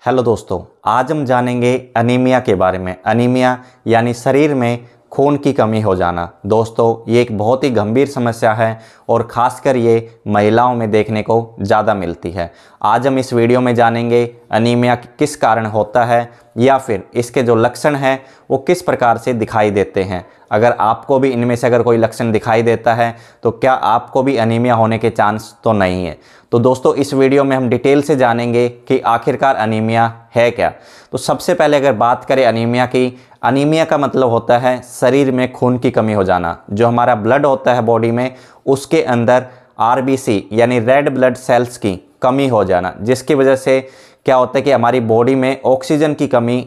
Hello दोस्तों, आज हम जानेंगे अनीमिया के बारे में। अनीमिया यानी शरीर में खून की कमी हो जाना। दोस्तों, ये एक बहुत ही गंभीर समस्या है और ख़ासकर ये महिलाओं में देखने को ज़्यादा मिलती है। आज हम इस वीडियो में जानेंगे अनीमिया किस कारण होता है या फिर इसके जो लक्षण हैं वो किस प्रकार से दिखाई देते हैं। अगर आपको भी इनमें से अगर कोई लक्षण दिखाई देता है तो क्या आपको भी अनीमिया होने के चांस तो नहीं है। तो दोस्तों, इस वीडियो में हम डिटेल से जानेंगे कि आखिरकार अनीमिया है क्या। तो सबसे पहले अगर बात करें अनीमिया की, अनीमिया का मतलब होता है शरीर में खून की कमी हो जाना। जो हमारा ब्लड होता है बॉडी में, उसके अंदर आरबीसी यानी रेड ब्लड सेल्स की कमी हो जाना, जिसकी वजह से क्या होता है कि हमारी बॉडी में ऑक्सीजन की कमी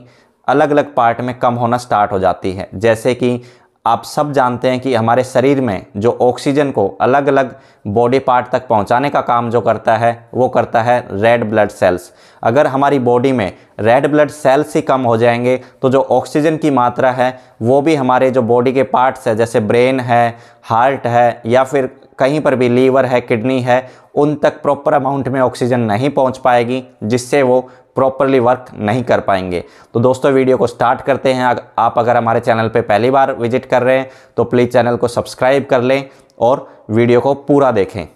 अलग अलग पार्ट में कम होना स्टार्ट हो जाती है। जैसे कि आप सब जानते हैं कि हमारे शरीर में जो ऑक्सीजन को अलग अलग बॉडी पार्ट तक पहुंचाने का काम जो करता है वो करता है रेड ब्लड सेल्स। अगर हमारी बॉडी में रेड ब्लड सेल्स ही कम हो जाएंगे तो जो ऑक्सीजन की मात्रा है वो भी हमारे जो बॉडी के पार्ट्स है, जैसे ब्रेन है, हार्ट है या फिर कहीं पर भी लीवर है, किडनी है, उन तक प्रॉपर अमाउंट में ऑक्सीजन नहीं पहुंच पाएगी, जिससे वो प्रॉपरली वर्क नहीं कर पाएंगे। तो दोस्तों, वीडियो को स्टार्ट करते हैं। आप अगर हमारे चैनल पे पहली बार विजिट कर रहे हैं तो प्लीज़ चैनल को सब्सक्राइब कर लें और वीडियो को पूरा देखें।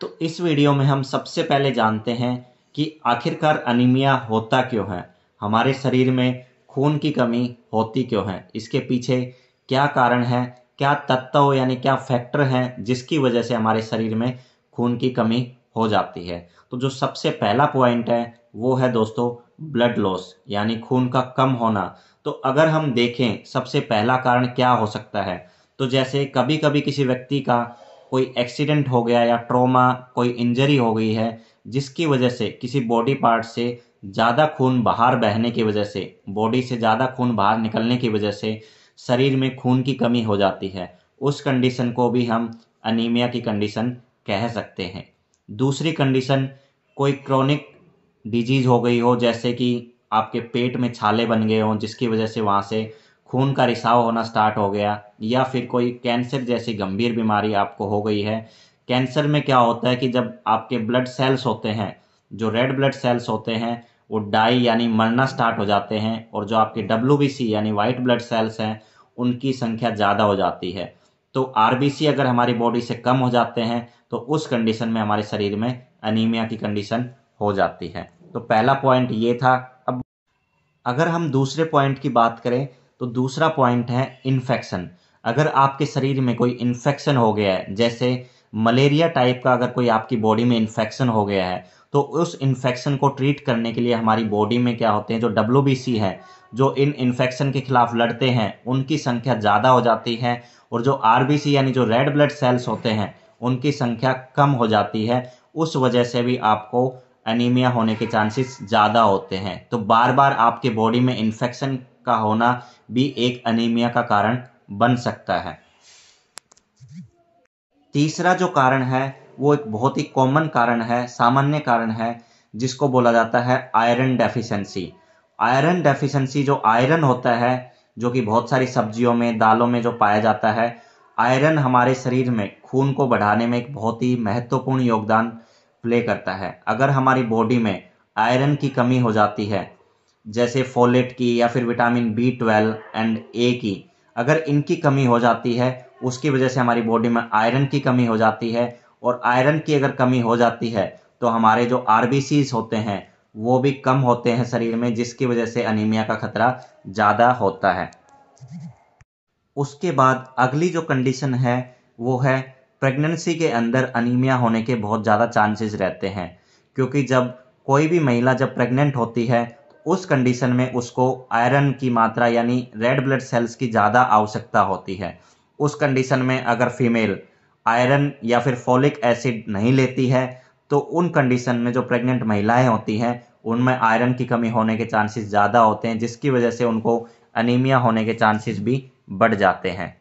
तो इस वीडियो में हम सबसे पहले जानते हैं कि आखिरकार अनीमिया होता क्यों है, हमारे शरीर में खून की कमी होती क्यों है, इसके पीछे क्या कारण है, क्या तत्व यानी क्या फैक्टर हैं जिसकी वजह से हमारे शरीर में खून की कमी हो जाती है। तो जो सबसे पहला पॉइंट है वो है दोस्तों ब्लड लॉस यानी खून का कम होना। तो अगर हम देखें सबसे पहला कारण क्या हो सकता है, तो जैसे कभी कभी किसी व्यक्ति का कोई एक्सीडेंट हो गया या ट्रॉमा, कोई इंजरी हो गई है, जिसकी वजह से किसी बॉडी पार्ट से ज़्यादा खून बाहर बहने की वजह से, बॉडी से ज़्यादा खून बाहर निकलने की वजह से शरीर में खून की कमी हो जाती है। उस कंडीशन को भी हम अनीमिया की कंडीशन कह सकते हैं। दूसरी कंडीशन, कोई क्रोनिक डिजीज हो गई हो, जैसे कि आपके पेट में छाले बन गए हों जिसकी वजह से वहाँ से खून का रिसाव होना स्टार्ट हो गया, या फिर कोई कैंसर जैसी गंभीर बीमारी आपको हो गई है। कैंसर में क्या होता है कि जब आपके ब्लड सेल्स होते हैं, जो रेड ब्लड सेल्स होते हैं, वो डाई यानी मरना स्टार्ट हो जाते हैं, और जो आपके WBC यानी वाइट ब्लड सेल्स हैं उनकी संख्या ज़्यादा हो जाती है। तो आरबीसी अगर हमारी बॉडी से कम हो जाते हैं तो उस कंडीशन में हमारे शरीर में अनीमिया की कंडीशन हो जाती है। तो पहला पॉइंट ये था। अब अगर हम दूसरे पॉइंट की बात करें तो दूसरा पॉइंट है इन्फेक्शन। अगर आपके शरीर में कोई इन्फेक्शन हो गया है, जैसे मलेरिया टाइप का अगर कोई आपकी बॉडी में इन्फेक्शन हो गया है, तो उस इन्फेक्शन को ट्रीट करने के लिए हमारी बॉडी में क्या होते हैं, जो WBC है, जो इन इन्फेक्शन के खिलाफ लड़ते हैं, उनकी संख्या ज़्यादा हो जाती है, और जो आरबीसी यानी जो रेड ब्लड सेल्स होते हैं उनकी संख्या कम हो जाती है। उस वजह से भी आपको एनीमिया होने के चांसेस ज़्यादा होते हैं। तो बार बार आपके बॉडी में इन्फेक्शन का होना भी एक एनीमिया का कारण बन सकता है। तीसरा जो कारण है वो एक बहुत ही कॉमन कारण है, सामान्य कारण है, जिसको बोला जाता है आयरन डेफिशिएंसी। आयरन डेफिशिएंसी, जो आयरन होता है जो कि बहुत सारी सब्जियों में, दालों में जो पाया जाता है, आयरन हमारे शरीर में खून को बढ़ाने में एक बहुत ही महत्वपूर्ण योगदान प्ले करता है। अगर हमारी बॉडी में आयरन की कमी हो जाती है, जैसे फोलेट की या फिर विटामिन B12 एंड A की, अगर इनकी कमी हो जाती है, उसकी वजह से हमारी बॉडी में आयरन की कमी हो जाती है, और आयरन की अगर कमी हो जाती है तो हमारे जो आरबीसीज होते हैं वो भी कम होते हैं शरीर में, जिसकी वजह से अनीमिया का खतरा ज़्यादा होता है। उसके बाद अगली जो कंडीशन है वो है प्रेगनेंसी के अंदर अनीमिया होने के बहुत ज़्यादा चांसेस रहते हैं, क्योंकि जब कोई भी महिला जब प्रेग्नेंट होती है तो उस कंडीशन में उसको आयरन की मात्रा यानी रेड ब्लड सेल्स की ज़्यादा आवश्यकता होती है। उस कंडीशन में अगर फीमेल आयरन या फिर फोलिक एसिड नहीं लेती है तो उन कंडीशन में जो प्रेग्नेंट महिलाएं होती हैं उनमें आयरन की कमी होने के चांसेस ज़्यादा होते हैं, जिसकी वजह से उनको अनीमिया होने के चांसेस भी बढ़ जाते हैं।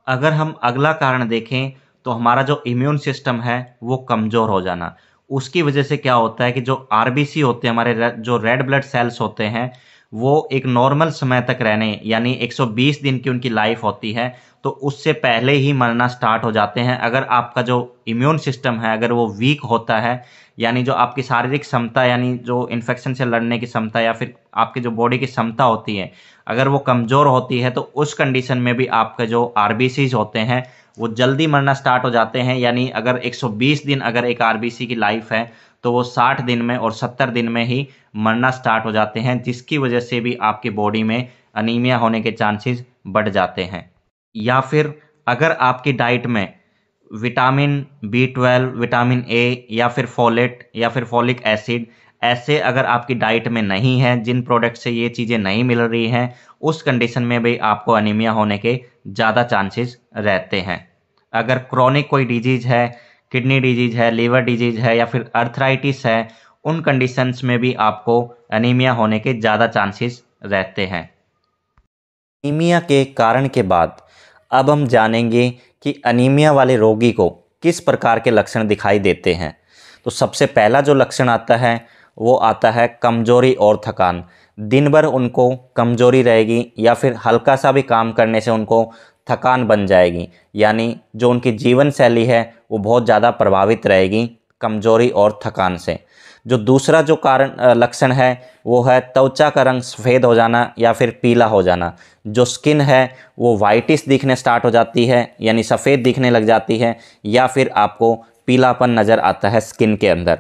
अगर हम अगला कारण देखें तो हमारा जो इम्यून सिस्टम है वो कमज़ोर हो जाना। उसकी वजह से क्या होता है कि जो आरबीसी होते हैं, हमारे जो रेड ब्लड सेल्स होते हैं, वो एक नॉर्मल समय तक रहने यानी 120 दिन की उनकी लाइफ होती है, तो उससे पहले ही मरना स्टार्ट हो जाते हैं। अगर आपका जो इम्यून सिस्टम है अगर वो वीक होता है, यानी जो आपकी शारीरिक क्षमता यानी जो इन्फेक्शन से लड़ने की क्षमता या फिर आपकी जो बॉडी की क्षमता होती है अगर वो कमज़ोर होती है, तो उस कंडीशन में भी आपके जो आरबीसीज होते हैं वो जल्दी मरना स्टार्ट हो जाते हैं। यानी अगर 120 दिन अगर एक आरबीसी की लाइफ है तो वो 60 दिन में और 70 दिन में ही मरना स्टार्ट हो जाते हैं, जिसकी वजह से भी आपकी बॉडी में अनीमिया होने के चांसेस बढ़ जाते हैं। या फिर अगर आपकी डाइट में विटामिन B12, विटामिन ए या फिर फोलेट या फिर फॉलिक एसिड ऐसे अगर आपकी डाइट में नहीं है, जिन प्रोडक्ट से ये चीज़ें नहीं मिल रही हैं, उस कंडीशन में भी आपको अनीमिया होने के ज़्यादा चांसेस रहते हैं। अगर क्रोनिक कोई डिजीज़ है, किडनी डिजीज़ है, लीवर डिजीज़ है या फिर अर्थराइटिस है, उन कंडीशंस में भी आपको अनीमिया होने के ज़्यादा चांसेस रहते हैं। अनीमिया के कारण के बाद अब हम जानेंगे कि अनीमिया वाले रोगी को किस प्रकार के लक्षण दिखाई देते हैं। तो सबसे पहला जो लक्षण आता है वो आता है कमजोरी और थकान। दिन भर उनको कमजोरी रहेगी या फिर हल्का सा भी काम करने से उनको थकान बन जाएगी, यानी जो उनकी जीवन शैली है वो बहुत ज़्यादा प्रभावित रहेगी कमजोरी और थकान से। जो दूसरा जो कारण लक्षण है वो है त्वचा का रंग सफ़ेद हो जाना या फिर पीला हो जाना। जो स्किन है वो वाइटिश दिखने स्टार्ट हो जाती है, यानी सफ़ेद दिखने लग जाती है, या फिर आपको पीलापन नज़र आता है स्किन के अंदर।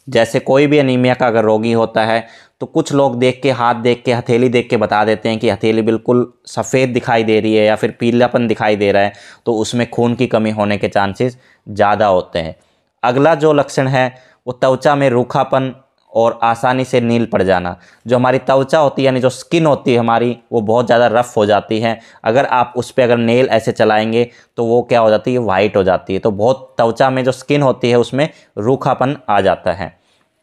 जैसे कोई भी अनीमिया का अगर रोगी होता है तो कुछ लोग देख के, हाथ देख के, हथेली देख के बता देते हैं कि हथेली बिल्कुल सफ़ेद दिखाई दे रही है या फिर पीलापन दिखाई दे रहा है, तो उसमें खून की कमी होने के चांसेस ज़्यादा होते हैं। अगला जो लक्षण है वो त्वचा में रूखापन और आसानी से नील पड़ जाना। जो हमारी त्वचा होती है यानी जो स्किन होती है हमारी वो बहुत ज़्यादा रफ़ हो जाती है। अगर आप उस पर अगर नेल ऐसे चलाएंगे तो वो क्या हो जाती है, वाइट हो जाती है। तो बहुत त्वचा में जो स्किन होती है उसमें रूखापन आ जाता है।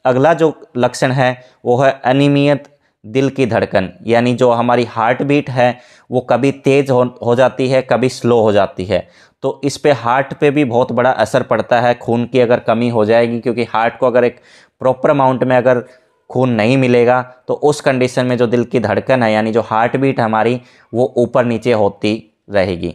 अगला जो लक्षण है वो है अनियमित दिल की धड़कन, यानी जो हमारी हार्ट बीट है वो कभी तेज़ हो जाती है, कभी स्लो हो जाती है। तो इस पे हार्ट पे भी बहुत बड़ा असर पड़ता है। खून की अगर कमी हो जाएगी, क्योंकि हार्ट को अगर एक प्रॉपर अमाउंट में अगर खून नहीं मिलेगा तो उस कंडीशन में जो दिल की धड़कन है यानी जो हार्ट बीट हमारी वो ऊपर नीचे होती रहेगी।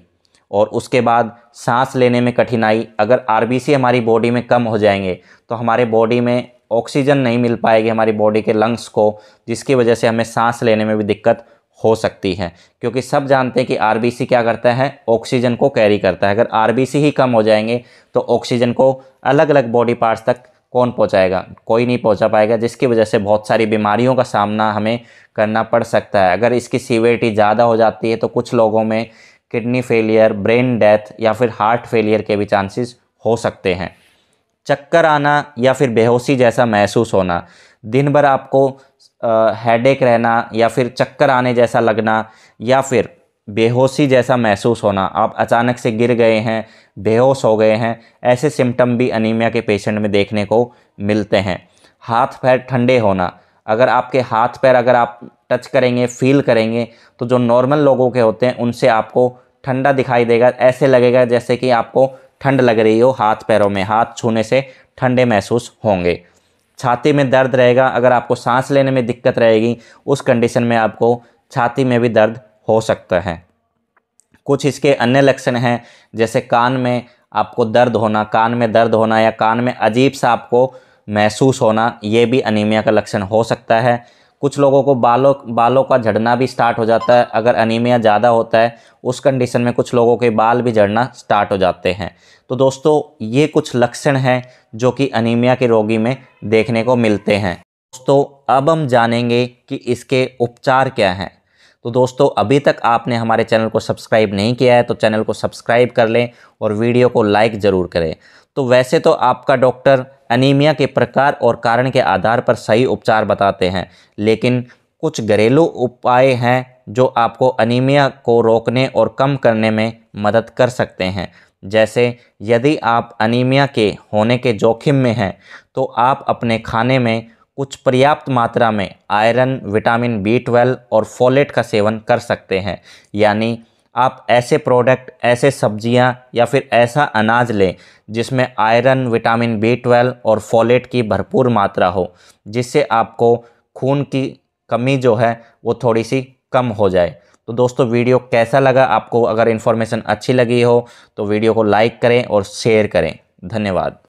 और उसके बाद सांस लेने में कठिनाई। अगर आरबीसी हमारी बॉडी में कम हो जाएंगे तो हमारे बॉडी में ऑक्सीजन नहीं मिल पाएगी हमारी बॉडी के लंग्स को, जिसकी वजह से हमें सांस लेने में भी दिक्कत हो सकती है। क्योंकि सब जानते हैं कि आरबीसी क्या करता है, ऑक्सीजन को कैरी करता है। अगर आरबीसी ही कम हो जाएंगे तो ऑक्सीजन को अलग अलग बॉडी पार्ट्स तक कौन पहुंचाएगा, कोई नहीं पहुंचा पाएगा, जिसकी वजह से बहुत सारी बीमारियों का सामना हमें करना पड़ सकता है। अगर इसकी सीवियरिटी ज़्यादा हो जाती है तो कुछ लोगों में किडनी फेलियर, ब्रेन डेथ या फिर हार्ट फेलियर के भी चांसेस हो सकते हैं। चक्कर आना या फिर बेहोशी जैसा महसूस होना, दिन भर आपको हेडेक रहना या फिर चक्कर आने जैसा लगना या फिर बेहोशी जैसा महसूस होना, आप अचानक से गिर गए हैं, बेहोश हो गए हैं, ऐसे सिम्टम भी अनीमिया के पेशेंट में देखने को मिलते हैं। हाथ पैर ठंडे होना, अगर आपके हाथ पैर अगर आप टच करेंगे, फील करेंगे तो जो नॉर्मल लोगों के होते हैं उनसे आपको ठंडा दिखाई देगा। ऐसे लगेगा जैसे कि आपको ठंड लग रही हो हाथ पैरों में, हाथ छूने से ठंडे महसूस होंगे। छाती में दर्द रहेगा, अगर आपको सांस लेने में दिक्कत रहेगी उस कंडीशन में आपको छाती में भी दर्द हो सकता है। कुछ इसके अन्य लक्षण हैं जैसे कान में आपको दर्द होना, कान में दर्द होना या कान में अजीब सा आपको महसूस होना, ये भी अनीमिया का लक्षण हो सकता है। कुछ लोगों को बालों का झड़ना भी स्टार्ट हो जाता है। अगर अनीमिया ज़्यादा होता है उस कंडीशन में कुछ लोगों के बाल भी झड़ना स्टार्ट हो जाते हैं। तो दोस्तों ये कुछ लक्षण हैं जो कि अनीमिया के रोगी में देखने को मिलते हैं। दोस्तों अब हम जानेंगे कि इसके उपचार क्या हैं। तो दोस्तों अभी तक आपने हमारे चैनल को सब्सक्राइब नहीं किया है तो चैनल को सब्सक्राइब कर लें और वीडियो को लाइक ज़रूर करें। तो वैसे तो आपका डॉक्टर अनीमिया के प्रकार और कारण के आधार पर सही उपचार बताते हैं, लेकिन कुछ घरेलू उपाय हैं जो आपको अनीमिया को रोकने और कम करने में मदद कर सकते हैं। जैसे यदि आप अनीमिया के होने के जोखिम में हैं तो आप अपने खाने में कुछ पर्याप्त मात्रा में आयरन, विटामिन B12 और फोलेट का सेवन कर सकते हैं। यानी आप ऐसे प्रोडक्ट, ऐसे सब्जियां या फिर ऐसा अनाज लें जिसमें आयरन, विटामिन B12 और फोलेट की भरपूर मात्रा हो, जिससे आपको खून की कमी जो है वो थोड़ी सी कम हो जाए। तो दोस्तों वीडियो कैसा लगा आपको, अगर इन्फॉर्मेशन अच्छी लगी हो तो वीडियो को लाइक करें और शेयर करें। धन्यवाद।